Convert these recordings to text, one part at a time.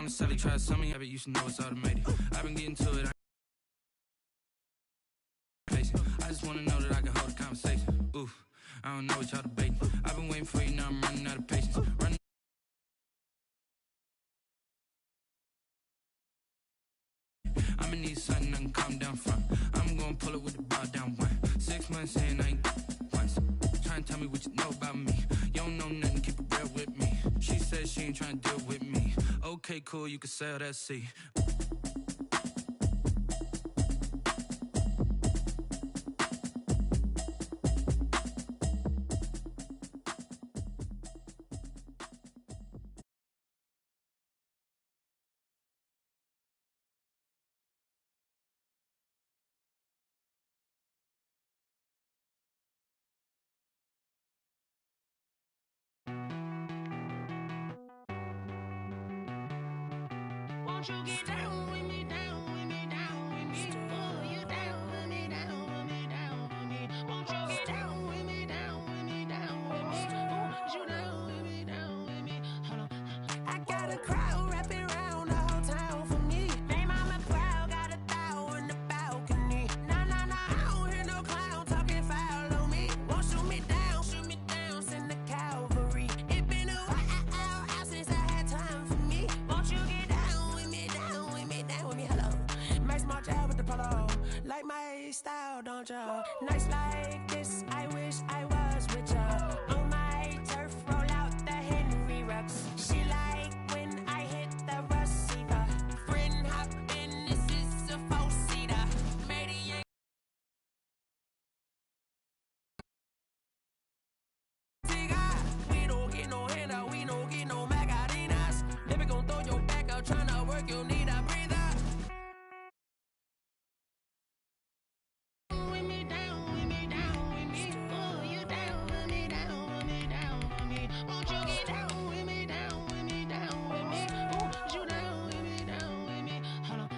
I'm a savage, try something, I bet you should know it's automated. I've been getting to it, I just wanna know that I can hold a conversation. Oof, I don't know what y'all debating. I've been waiting for you, now I'm running out of patience. I'ma need something I can calm down from. I'm gonna pull it with the bow down one. 6 months in, I ain't once. Trying to tell me what you know about me. You don't know nothing, keep it real with me. She said she ain't trying to deal with me. Okay, cool, you can sail that sea. Won't you get down with me, down with me, down with me? Oh, you down with me, down with me, down with me. Won't you get down with me, down with me, down with me? Oh, you down with me, down with me? Hold on. I got a crowd wrapping around the whole town for me. Name on my crowd, got a thou in the balcony. Nah, I don't hear no clown talking foul on me. Won't shoot me down, send the cavalry. It been a while since I had time for me. Won't you get down with me, down with me, down with me? Hello. Max March out with the polo. Like my style, don't ya? Nights like this, I wish I was with ya. On my turf, roll out the Henry Rux. She like when I hit the receiver. Friend hop in, this is a four-seater. Mady we don't get no handout, we don't get no Macarinas. Never gon' throw your back out, tryna work, you need a breather. With me, down with me, down with me. Oh, you down with me, down with me, down with me. Won't you get down with me, down with me, down with me? Oh, you down with me, down with me? Hold on.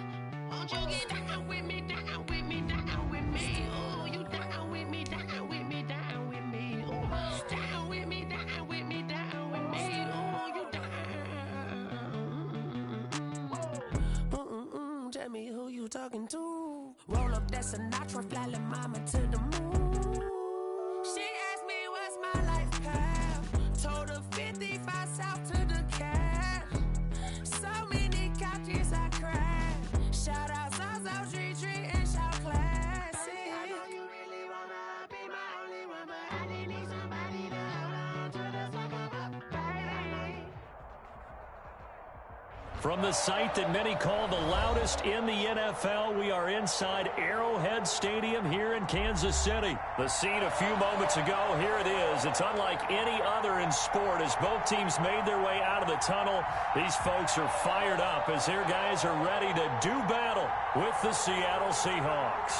Won't you get down with me, down with me, down with me? Oh, you down with me, down with me, down with me? Oh, down with me, down with me, down with me? Oh, you down. Tell me who you talking to. Roll up that Sinatra, fly la mama to the moon. She asked me what's my life path. Told her 55 south to the cab. So many couches I cried. Shout out South Street and shout classy. I know you really wanna be my only one, but I didn't need somebody to hold on to the fuck up, baby. From the site that many call the loudest in the NFL, we are inside Arrowhead Stadium here in Kansas City. The scene a few moments ago, here it is. It's unlike any other in sport as both teams made their way out of the tunnel. These folks are fired up as their guys are ready to do battle with the Seattle Seahawks.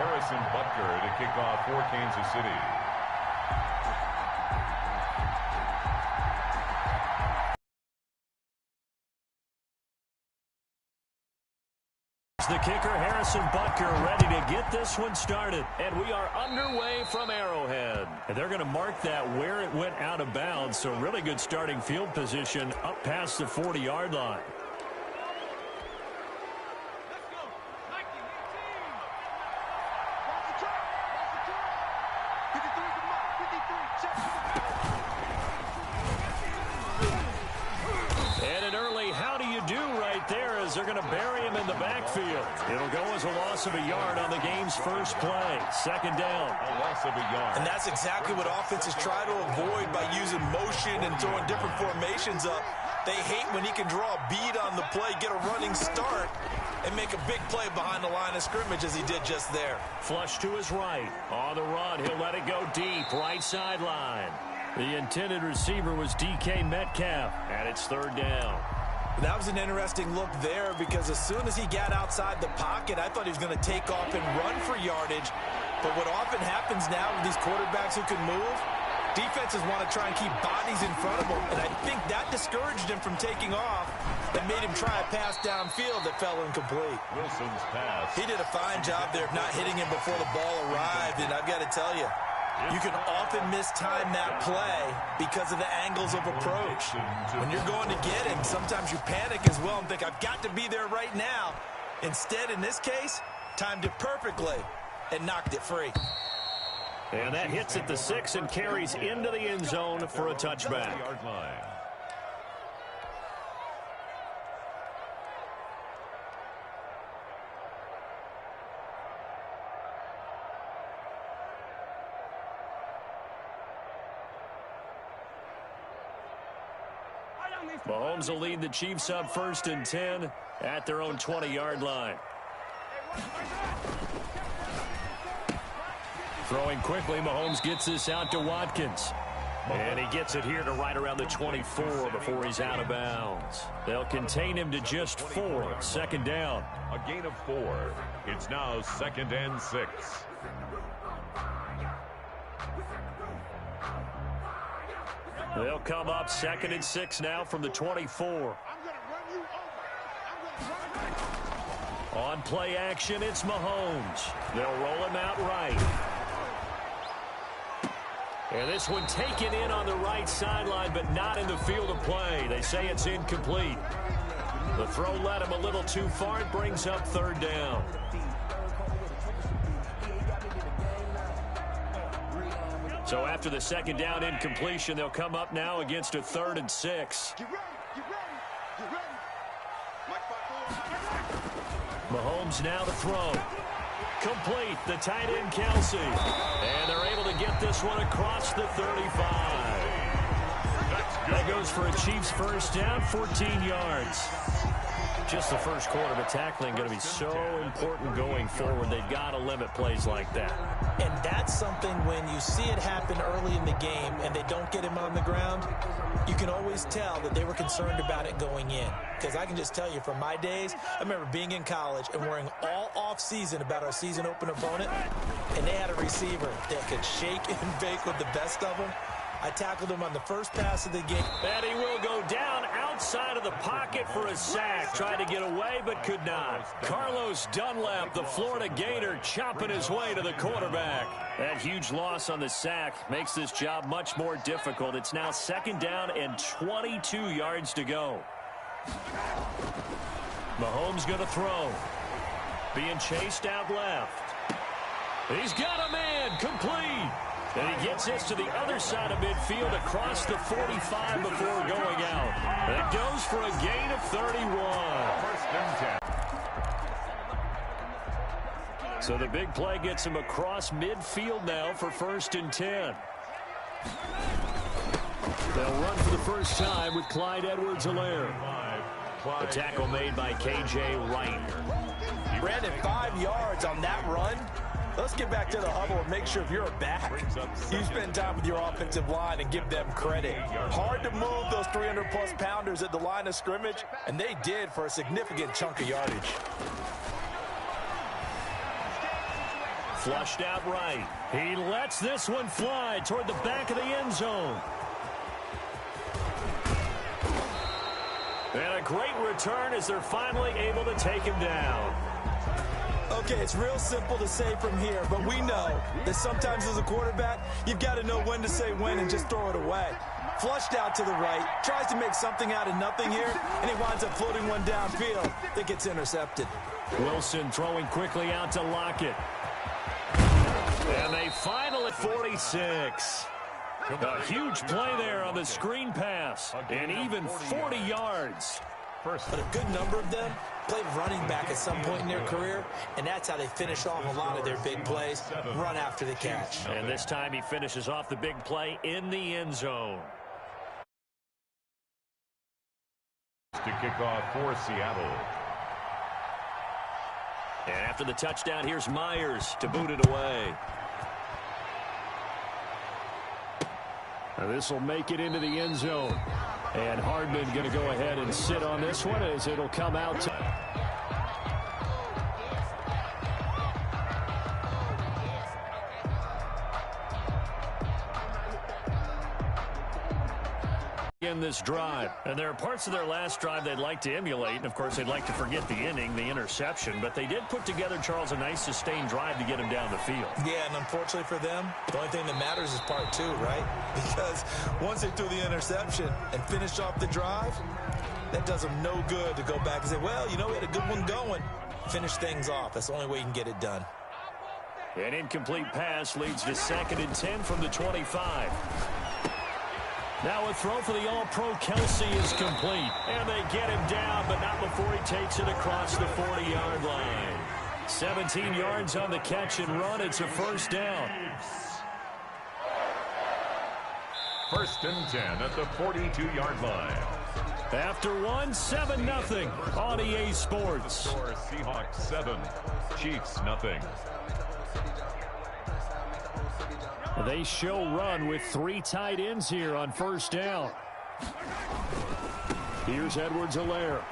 Harrison Butker to kick off for Kansas City. The kicker, Harrison Butker, ready to get this one started. And we are underway from Arrowhead. And they're going to mark that where it went out of bounds. So really good starting field position up past the 40-yard line. And an early how do you do right there as they're going to bury him in the backfield. It'll go as a loss of a yard on the game's first play. Second down. A loss of a yard. And that's exactly what offenses try to avoid by using motion and throwing different formations up. They hate when he can draw a bead on the play, get a running start, and make a big play behind the line of scrimmage as he did just there. Flush to his right. On the run, he'll let it go deep. Right sideline. The intended receiver was DK Metcalf, and it's third down. That was an interesting look there because as soon as he got outside the pocket, I thought he was going to take off and run for yardage. But what often happens now with these quarterbacks who can move, defenses want to try and keep bodies in front of them. And I think that discouraged him from taking off and made him try a pass downfield that fell incomplete. Wilson's pass. He did a fine job there of not hitting him before the ball arrived. And I've got to tell you, You can often mistime that play because of the angles of approach. When you're going to get him, sometimes you panic as well and think, I've got to be there right now. Instead, in this case, timed it perfectly and knocked it free. And that hits at the 6 and carries into the end zone for a touchback. Mahomes will lead the Chiefs up 1st and 10 at their own 20-yard line. Throwing quickly, Mahomes gets this out to Watkins. And he gets it here to right around the 24 before he's out of bounds. They'll contain him to just 4. 2nd down. A gain of 4. It's now 2nd and 6. They'll come up 2nd and 6 now from the 24. On play action, it's Mahomes. They'll roll him out right. And this one taken in on the right sideline, but not in the field of play. They say it's incomplete. The throw led him a little too far. It brings up 3rd down. So after the 2nd down incompletion, they'll come up now against a 3rd and 6. Mahomes now to throw. Complete, the tight end Kelsey. And they're able to get this one across the 35. That goes for a Chiefs 1st down, 14 yards. Just the first quarter, but tackling going to be so important going forward. They've got to limit plays like that. And that's something when you see it happen early in the game and they don't get him on the ground, you can always tell that they were concerned about it going in. Because I can just tell you from my days, I remember being in college and worrying all off-season about our season open opponent, and they had a receiver that could shake and bake with the best of them. I tackled him on the first pass of the game. And he will go down outside of the pocket for a sack. Tried to get away, but could not. Carlos Dunlap, the Florida Gator, chopping his way to the quarterback. That huge loss on the sack makes this job much more difficult. It's now 2nd down and 22 yards to go. Mahomes going to throw. Being chased out left. He's got a man. Complete. And he gets this to the other side of midfield across the 45 before going out. And it goes for a gain of 31. 1st and 10. So the big play gets him across midfield now for 1st and 10. They'll run for the first time with Clyde Edwards-Helaire. The tackle made by K.J. Wright. Brandon, 5 yards on that run. Let's get back to the huddle and make sure if you're a back, you spend time with your offensive line and give them credit. Hard to move those 300-plus pounders at the line of scrimmage, and they did for a significant chunk of yardage. Flushed out right. He lets this one fly toward the back of the end zone. And a great return as they're finally able to take him down. Okay, it's real simple to say from here, but we know that sometimes as a quarterback, you've got to know when to say when and just throw it away. Flushed out to the right, tries to make something out of nothing here, and he winds up floating one downfield that gets intercepted. Wilson throwing quickly out to Lockett. And they final at 46. A huge play there on the screen pass, and even 40 yards. But a good number of them played running back at some point in their career, and that's how they finish off a lot of their big plays, run after the catch. And this time he finishes off the big play in the end zone. To kick off for Seattle. And after the touchdown, here's Myers to boot it away. Now this will make it into the end zone. And Hardman going to go ahead and sit on this one as it'll come out to... in this drive. And there are parts of their last drive they'd like to emulate, and of course they'd like to forget the inning, the interception, but they did put together, Charles, a nice sustained drive to get him down the field. Yeah, and unfortunately for them, the only thing that matters is part two, right? Because once they threw the interception and finished off the drive, that does them no good to go back and say, well, you know, we had a good one going. Finish things off. That's the only way you can get it done. An incomplete pass leads to 2nd and 10 from the 25. Now a throw for the All-Pro Kelsey is complete. And they get him down, but not before he takes it across the 40-yard line. 17 yards on the catch and run. It's a first down. 1st and 10 at the 42-yard line. After one, 7-0 on EA Sports. Score Seahawks 7, Chiefs nothing. They show run with 3 tight ends here on first down. Here's Edwards-Helaire.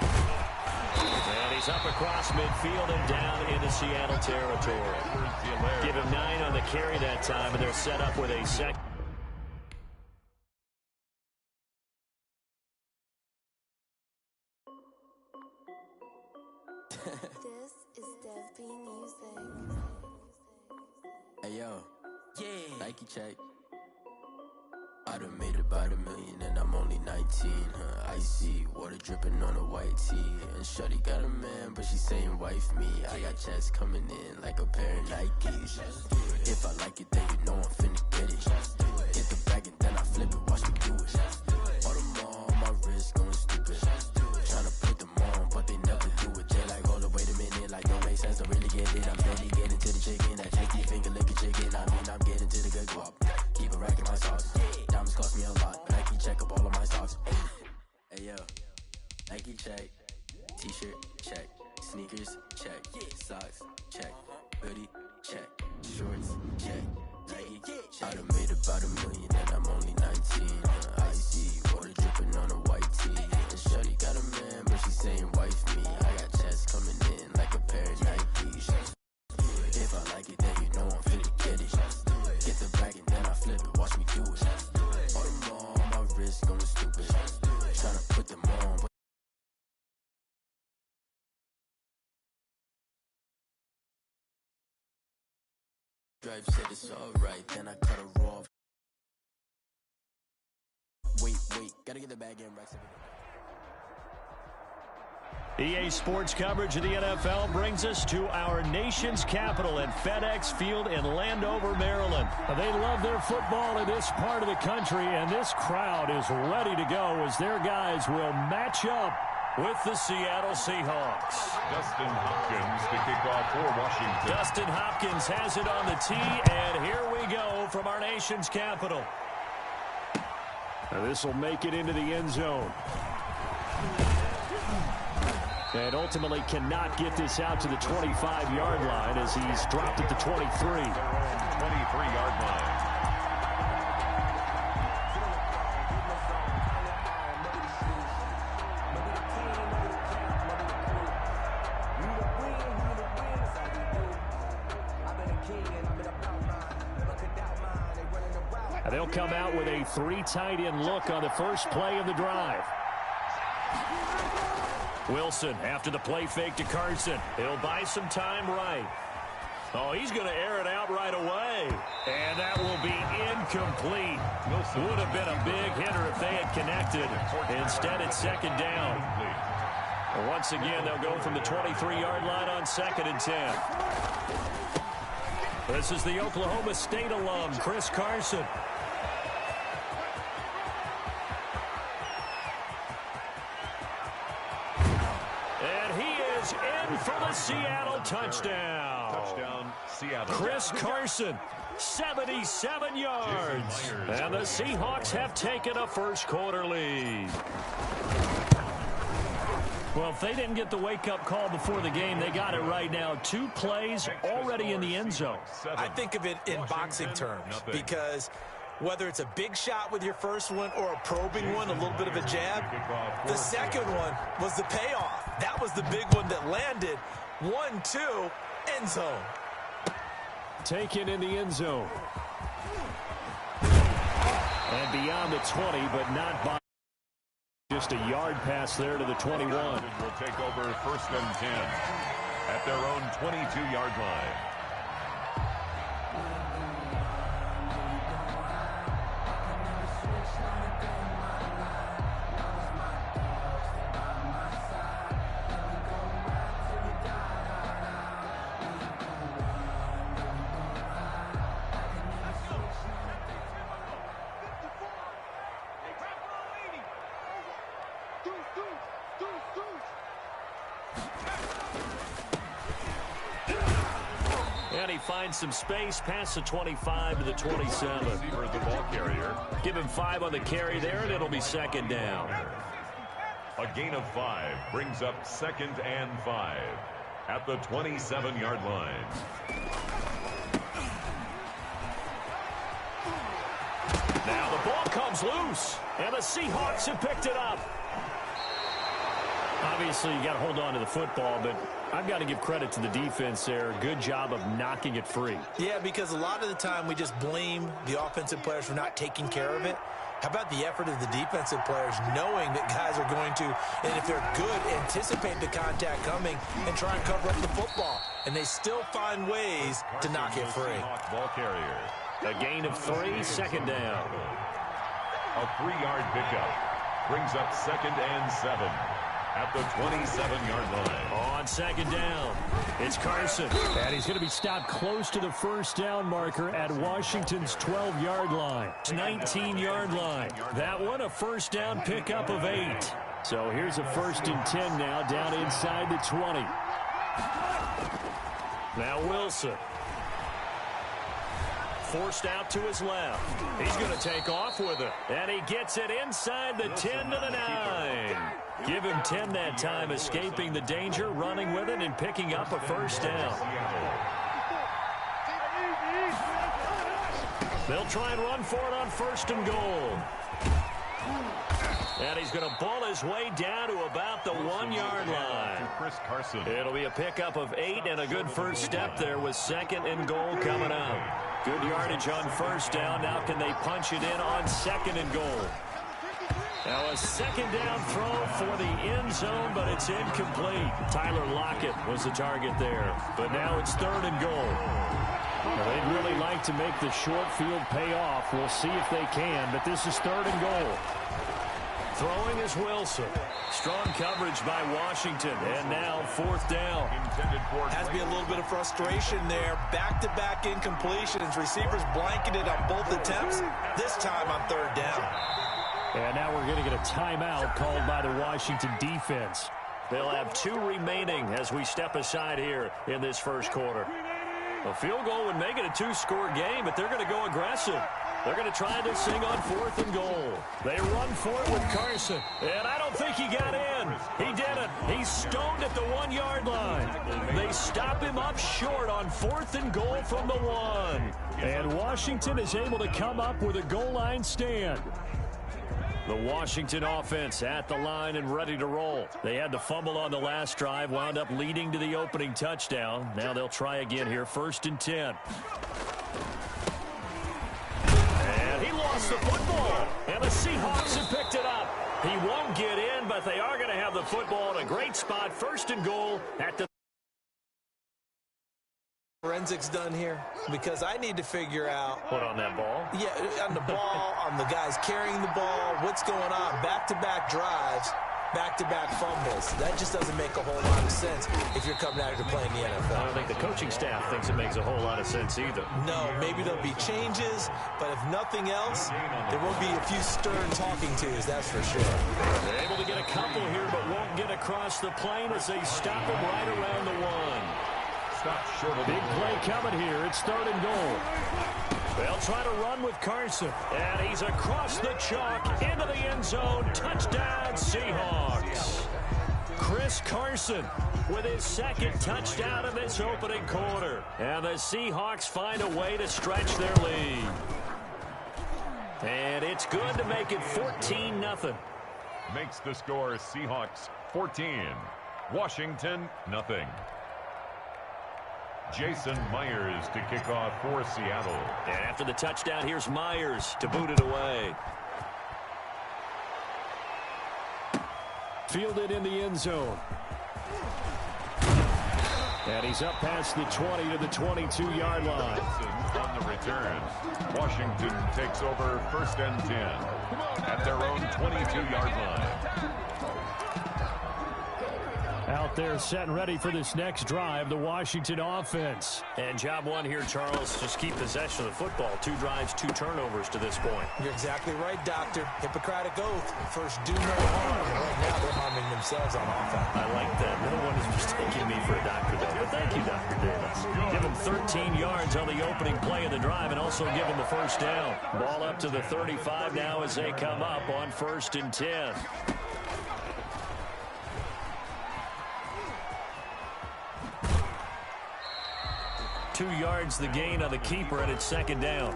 And he's up across midfield and down into Seattle territory. Give him 9 on the carry that time, and they're set up with a second. This is Dev B Music. Hey yo, yeah, Nike check. I done made about $1 million and I'm only 19. Icy water dripping on a white tee. And shorty got a man, but she saying wife me. I got checks coming in like a pair of Nikes. If I like it, then you know I'm finna get it. Hit the bag and then I flip it. Watch me do it. All on my wrist going stupid. Tryna put them on, but they never do it. They like, hold up, wait a minute, like don't make sense, don't really get it. I'm steady getting to the chicken, that tasty finger licking chicken. I mean, I'm getting to the good guap. Keep a rack in my sauce. Diamonds cost me a lot. Nike check up all of my socks. Hey yo, Nike check. T-shirt check. Sneakers check. Socks check. Hoodie check. Shorts check. Nike check. I done made about $1 million and I'm only 19. Icy water dripping on a white tee. And shorty got a man, but she saying wife me. I got checks coming in like a pair of Nikes. If I like it, then you know I'm finna get it. Get the bag and then I flip it. Watch me do it. All them on my wrist going stupid. Tryna put them on. Drive said it's alright, then I cut her off. Wait, gotta get the bag in right. EA Sports coverage of the NFL brings us to our nation's capital at FedEx Field in Landover, Maryland. They love their football in this part of the country, and this crowd is ready to go as their guys will match up with the Seattle Seahawks. Dustin Hopkins to kick off for Washington. Dustin Hopkins has it on the tee, and here we go from our nation's capital. This will make it into the end zone. And ultimately cannot get this out to the 25-yard line as he's dropped at the 23. 23-yard line. They'll come out with a 3 tight end look on the first play of the drive. Wilson after the play fake to Carson. He'll buy some time right. Oh, he's going to air it out right away. And that will be incomplete. Would have been a big hitter if they had connected. Instead, it's 2nd down. Once again, they'll go from the 23-yard line on 2nd and 10. This is the Oklahoma State alum, Chris Carson. For the Seattle touchdown. Touchdown, Seattle. Chris Carson, 77 yards. And the Seahawks have taken a first-quarter lead. Well, if they didn't get the wake-up call before the game, they got it right now. 2 plays already in the end zone. I think of it in boxing terms because whether it's a big shot with your first one or a probing one, a little bit of a jab, the second one was the payoff. That was the big one that landed. 1-2, end zone. Taken in the end zone. And beyond the 20, but not by just a yard pass there to the 21. Will take over 1st and 10 at their own 22-yard line. And he finds some space past the 25 to the 27. Receiver, the ball carrier. Give him 5 on the carry there, and it'll be 2nd down. A gain of 5 brings up 2nd and 5 at the 27-yard line. Now the ball comes loose, and the Seahawks have picked it up. Obviously, you got to hold on to the football, but I've got to give credit to the defense there. Good job of knocking it free. Yeah, because a lot of the time we just blame the offensive players for not taking care of it. How about the effort of the defensive players knowing that guys are going to, and if they're good, anticipate the contact coming and try and cover up the football. And they still find ways to knock it free. Ball carrier. A gain of 3, 2nd down. A 3-yard pickup brings up 2nd and 7 at the 27-yard line. On 2nd down, it's Carson. And he's going to be stopped close to the 1st down marker at Washington's 12-yard line. 19-yard line. That one, a 1st down pickup of 8. So here's a 1st and 10 now, down inside the 20. Now Wilson. Forced out to his left. He's going to take off with it. And he gets it inside the 10 to the 9. Give him 10 that time, escaping the danger, running with it, and picking up a 1st down. They'll try and run for it on 1st and goal. And he's going to ball his way down to about the 1-yard line. Chris Carson. It'll be a pickup of 8 and a good first step there with 2nd and goal coming up. Good yardage on 1st down. Now can they punch it in on 2nd and goal? Now a 2nd down throw for the end zone, but it's incomplete. Tyler Lockett was the target there. But now it's 3rd and goal. Well, they'd really like to make the short field pay off. We'll see if they can, but this is 3rd and goal. Throwing is Wilson. Strong coverage by Washington. And now 4th down. Has to be a little bit of frustration there. Back-to-back incompletions. Receivers blanketed on both attempts. This time on 3rd down. And now we're going to get a timeout called by the Washington defense. They'll have 2 remaining as we step aside here in this 1st quarter. A field goal would make it a 2-score game, but they're going to go aggressive. They're going to try this thing on 4th and goal. They run for it with Carson. And I don't think he got in. He didn't. He's stoned at the 1-yard line. They stop him up short on 4th and goal from the 1. And Washington is able to come up with a goal line stand. The Washington offense at the line and ready to roll. They had the fumble on the last drive, wound up leading to the opening touchdown. Now they'll try again here, 1st and 10. And he lost the football, and the Seahawks have picked it up. He won't get in, but they are going to have the football in a great spot, 1st and goal at the Forensics done here, because I need to figure out what on that ball. Yeah, on the ball, on the guys carrying the ball, what's going on. Back-to-back drives, back-to-back fumbles. That just doesn't make a whole lot of sense if you're coming out here to play in the NFL. I don't think the coaching staff thinks it makes a whole lot of sense either. No, maybe there'll be changes, but if nothing else, there will be a few stern talking tos, that's for sure. They're able to get a couple here, but won't get across the plane as they stop him right around the 1. Big play coming here. It's 3rd and goal. They'll try to run with Carson. And he's across the chalk into the end zone. Touchdown, Seahawks. Chris Carson with his 2nd touchdown of this opening quarter. And the Seahawks find a way to stretch their lead. And it's good to make it 14-0. Makes the score Seahawks 14. Washington, nothing. Jason Myers to kick off for Seattle. And after the touchdown, here's Myers to boot it away. Fielded in the end zone. And he's up past the 20 to the 22-yard line. On the return, Washington takes over 1st and 10 at their own 22-yard line. Out there set and ready for this next drive, the Washington offense. And job one here, Charles, just keep possession of the football. 2 drives, 2 turnovers to this point. You're exactly right, Doctor. Hippocratic oath. First, do no harm. And right now, they're harming themselves on offense. I like that. No one is mistaking me for a doctor, though. But thank you, Dr. Davis. Give him 13 yards on the opening play of the drive and also give him the first down. Ball up to the 35 now as they come up on 1st and 10. Two yards the gain on the keeper, and it's 2nd down.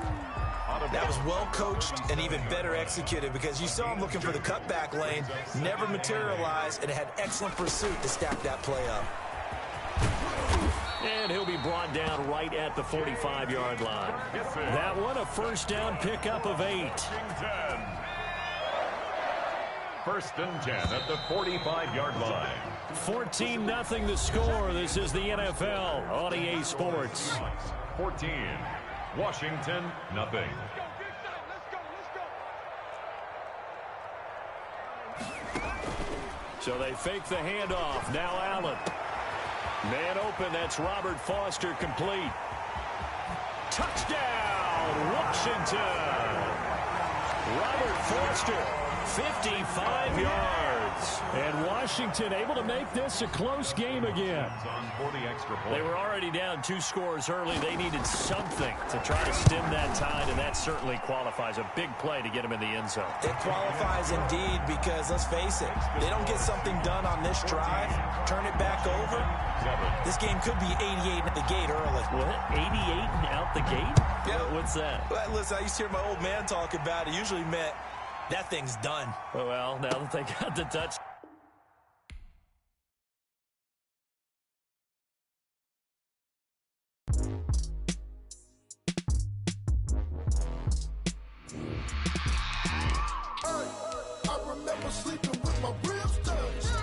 That was well coached and even better executed because you saw him looking for the cutback lane, never materialized, and had excellent pursuit to stack that play up. And he'll be brought down right at the 45-yard line. That one, a first down pickup of 8. 1st and 10 at the 45-yard line. 14-0 the score. This is the NFL on EA Sports. 14, Washington, nothing. So they fake the handoff. Now Allen. Man open. That's Robert Foster, complete. Touchdown, Washington. Robert Foster, 55 yards. And Washington able to make this a close game again. They were already down 2 scores early. They needed something to try to stem that tide, and that certainly qualifies. A big play to get them in the end zone. It qualifies indeed because, let's face it, they don't get something done on this drive, turn it back over, this game could be 88 at the gate early. What? 88 and out the gate? Yeah. What's that? Well, listen, I used to hear my old man talk about it. Usually meant that thing's done. Well, now that they got the touch. I remember sleeping with my ribs touched.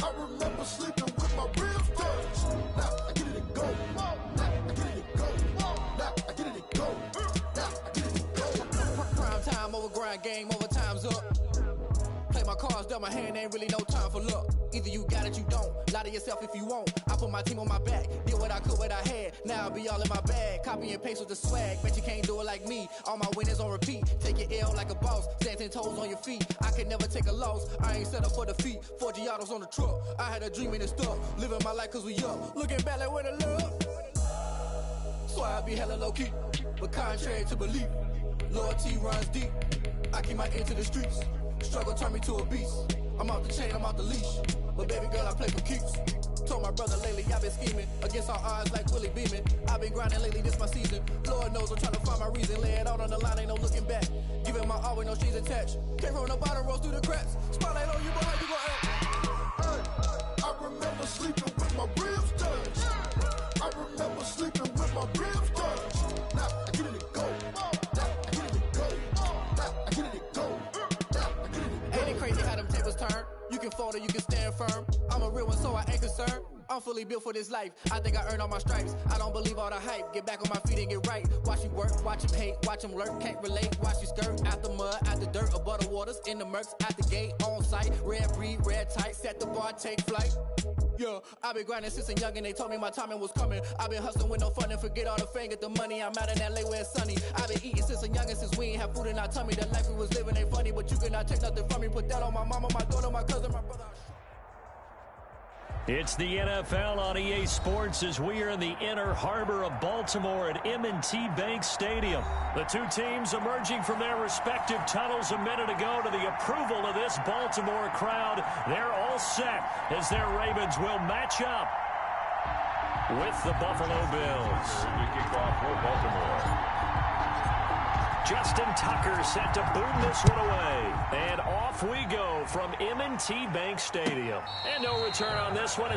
I remember sleeping with my ribs touched. Now I get it and go. Now I get it and go. Now I get it and go. Now I get it and go. Prime time over grind game, overtime's up. Play my cards, dealt my hand, ain't really no time for luck. Either you got it, you don't. Lie to yourself if you won't. I put my team on my back, did what I could, what I had. Now I'll be all in my bag. Copy and paste with the swag. Bet you can't do it like me. All my winners on repeat. Take your L like a boss. Stand 10 toes on your feet. I can never take a loss. I ain't set up for defeat. 4 Giottos on the truck. I had a dream and it stuck. Living my life cause we up. Looking back like where the love. So I be hella low key. But contrary to belief, loyalty runs deep. I keep my ear to the streets. Struggle turned me to a beast. I'm off the chain, I'm off the leash. But baby girl, I play for keeps. Told my brother lately, I've been scheming. Against all odds like Willie Beeman. I've been grinding lately, this my season. Lord knows I'm trying to find my reason. Lay it out on the line, ain't no looking back. Giving my all with no strings attached. Came from the bottom, rose through the cracks. Spotlight on you, boy, how you gon' act? Hey, I remember sleeping with my ribs touched. I remember sleeping with my ribs touched. Now I get it and go. Now I get it and go. Now I get it and go. Now I get it and go. Ain't it crazy how them tables turn? You can fold or you can stand firm. I'm a real one, so I ain't concerned. I'm fully built for this life. I think I earned all my stripes. I don't believe all the hype. Get back on my feet and get right. Watch you work, watch him hate, watch him lurk. Can't relate, watch you skirt. Out the mud, out the dirt, above the waters, in the murks, out the gate, on site. Red breed, red tight, set the bar, take flight. Yeah, I've been grinding since a young and they told me my timing was coming. I've been hustling with no fun and forget all the fame, get the money. I'm out in LA where it's sunny. I've been eating since a young and since we ain't have food in our tummy. The life we was living ain't funny, but you cannot take nothing from me. Put that on my mama, my daughter, my cousin, my brother. It's the NFL on EA Sports as we are in the inner harbor of Baltimore at M&T Bank Stadium. The two teams emerging from their respective tunnels a minute ago to the approval of this Baltimore crowd. They're all set as their Ravens will match up with the Buffalo Bills. To kick off for Baltimore. Justin Tucker set to boom this one away. And off we go from M&T Bank Stadium. And no return on this one.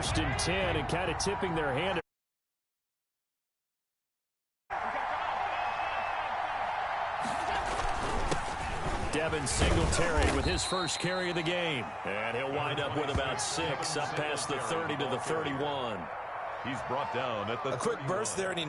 1st and 10 and kind of tipping their hand. Devin Singletary with his first carry of the game. And he'll wind up with about 6 up past the 30 to the 31. He's brought down at the A quick burst there, and he